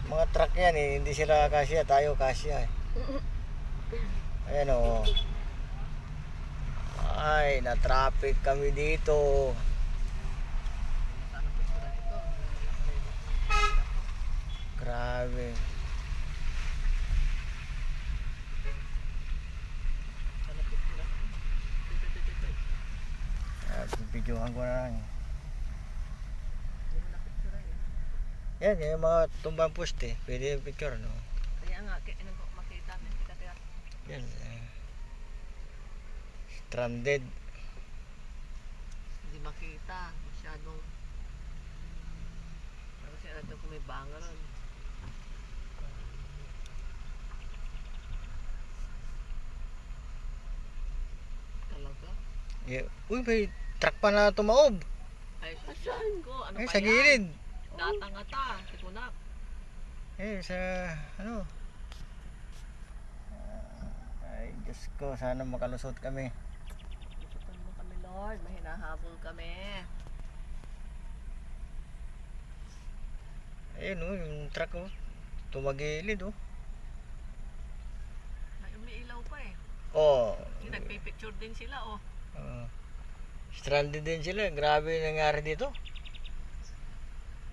Mga truck yan eh, hindi sila kasya, tayo kasya eh. Ayan o. Ay, na-traffic kami dito. Grabe. Videohan ko na lang. Yan, yung mga tumbang poste. Pwede yung picture, no? Kaya nga, ano ko makita. Yan. Stranded. Hindi makita. Masyadong. Kasi ano kung may banga ron. Talaga? Yeah. Uy, may truck pa na tumaob. Ay, saan ko? Ano Ay, pa sa yan? gilid. Datangata. Sikunak. Eh, sa ano? Ay, Diyos ko, sana makalusot kami. Lusutan mo kami, Lord. May hinahabol kami. Ayun oh, yung truck oh. Tumagilid oh. May umiilaw pa eh. Oh. Nagpipicture din sila oh. Stranded din sila. Grabe yung nangyari dito.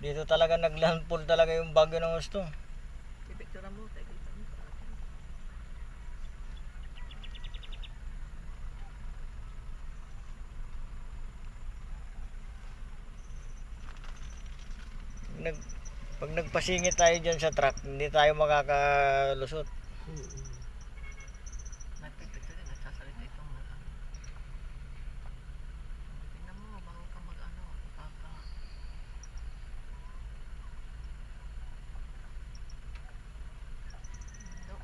Dito talaga naglandfall talaga yung bagyo ng gusto. Pipicture mo. Pipicture mo sa akin. Pag nagpasingit tayo dyan sa truck, hindi tayo makakalusot. Nagpipicture din. Nagsasalita itong mga. Tingnan mo bago ka mag-ano.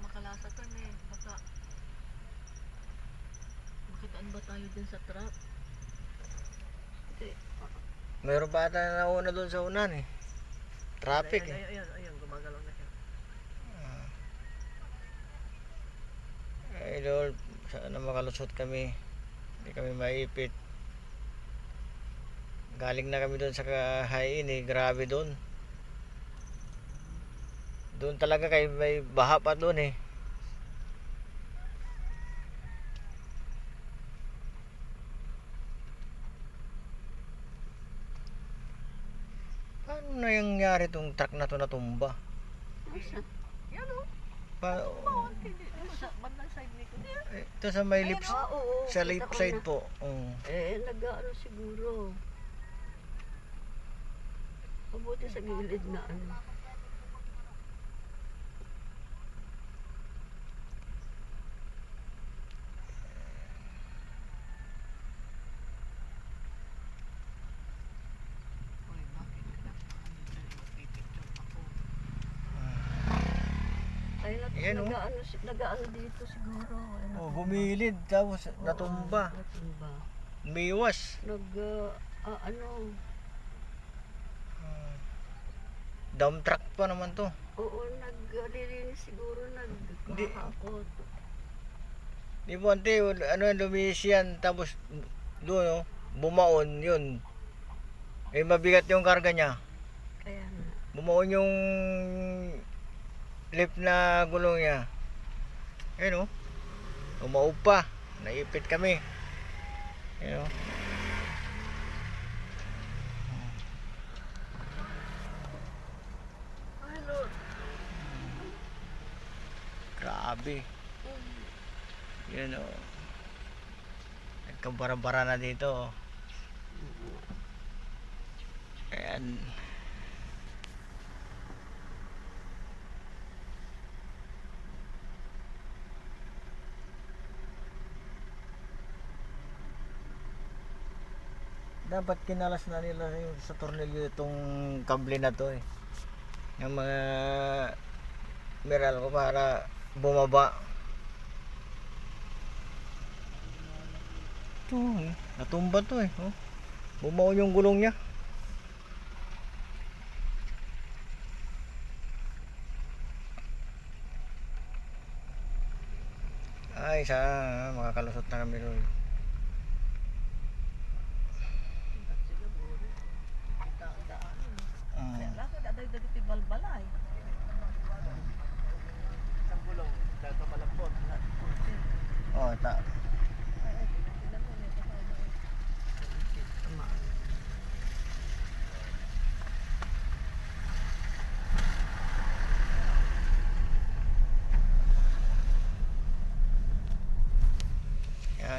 Makalasatan eh. Baka makitaan ba tayo dyan sa truck? Hindi. Mayroon pa ata na nauna doon sa unan eh. Traffic eh. Ayun, gumagalaw na siya. Ay Lord, sana makalusot kami. Hindi kami maipit. Galing na kami doon sa Kahain eh. Grabe doon. Doon talaga kay may baha pa doon eh. Paano na yung nangyari itong truck na to natumba? Yan o. Sa bandang side nito. Ito sa may lips, Oo, sa kita left ko side na. po. Nag-ano siguro. Mabuti sa gilid na ano. Uy, bakit ka magpipicture ako? Ay, Ayan, oh. nag-ano dito siguro. Bumilid tapos natumba. Natumba. Umiwas. Ano, Dump truck pa naman to. oo, naglilinis siguro, nagkakakot. Di mo ante, ano lumis yan tapos doon oh, bumaon yun. Eh mabigat yung karga niya. Kaya nga. Bumaon yung lift na gulong niya. Ayun oh. Umaob pa. Naipit kami. Ayun oh. Ay, Lord. Grabe. Yun oh. Nagkabara-bara na dito oh. Ayan. Dapat kinalas na nila yung sa tornilyo itong kable na to eh. Yung mga meral ko para bumaba. Ito eh. Natumba to eh. Oh. Bumaon yung gulong niya. Ay, sana makakalusot na kami ron. Kita ang daan. Kaya lang, dagdag iti balbalay.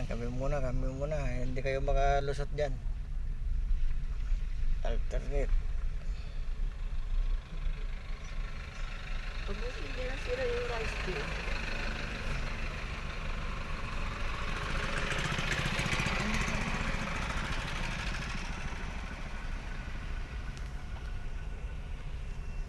Yan, kami muna. Hindi kayo makalusot dyan. Alternate. Pag hindi na sila yung rice cake.